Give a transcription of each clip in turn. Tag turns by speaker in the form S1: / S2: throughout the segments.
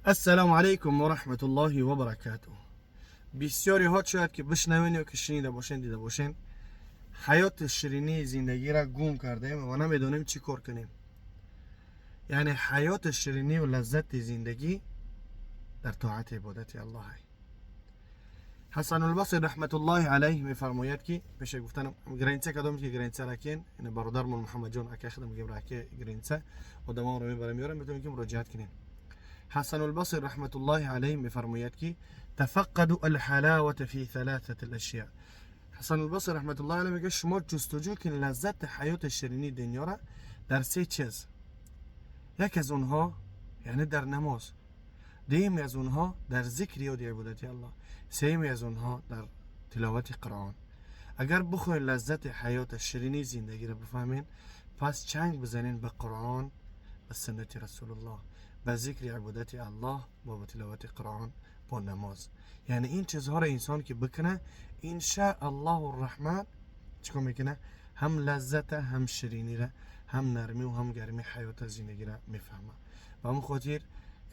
S1: السلام علیکم و رحمت الله و برکاته. بسیاری ها شاید که بشنوین یا که شنیده باشین دیده باشین حیات شیرینی زندگی را گم کردیم و نمیدونیم چی کار کنیم. یعنی حیات شیرینی و لذت زندگی در طاعت عبادت الله هست. حسن البصری رحمت الله علیه میفرماید که پیش گفتنم گرینچه کدام که گرینچه راکین این برادرمون محمد جان اکه خدم میگم راکه گرینچه و دما رو میبرم میارم میتونیم که مراجعت کنیم. حسن البصري رحمة الله عليه میفرماید که تفقدوا الحلاوة في ثلاثة الأشياء. حسن البصري رحمة الله عليه میگه شما جستجو کن لذت حیات شیرینی دنیا را در سه چیز. یک از اونها یعنی در نماز، دومی از اونها در ذکر یاد عبادت الله، سومی از اونها در تلاوت قرآن. اگر بخواین لذت حیات شیرینی زندگی را بفهمین، پس چنگ بزنین به قرآن، به سنت رسول الله، به ذکر عبادت الله و به تلاوت قرآن، با نماز. یعنی این چیزها را انسان که بکنه ان شاء الله الرحمن چیکار میکنه؟ هم لذت، هم شیرینی را، هم نرمی و هم گرمی حیات زندگی را میفهمه. و همون خاطر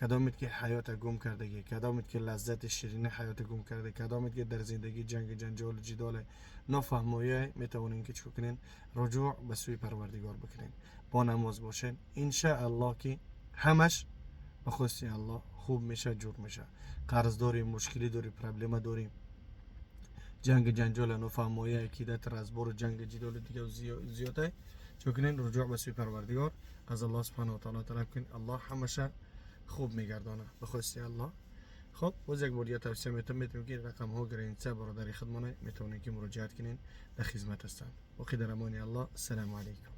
S1: کدامت که حیات گم کردگی، کدامت که لذت شیرین حیات گم کرده، کدامت که در زندگی جنگ جنجال جدال نافهمایی میتونین که چیکار کنین؟ رجوع به سوی پروردگار بکنین، با نماز باشین. ان شاء الله که همش به خواست الله خوب میشه، جور میشه. قرض داریم، مشکلی داریم، پرابلم داریم، جنگ جنجال نافهمایی عقیدت را از بار جنگ جدال دیگه زیاده، چون رجوع به سوی پروردگار از الله سبحانه و تعالی طلب کن. الله همشه خوب میگردانه به خواست الله. خب باز یک بار توصیه میتونم که رقم ها گرینچه برادری خدمانه میتونین که مراجعت کنین، در خدمت هستن. باقی در امان الله. السلام علیکم.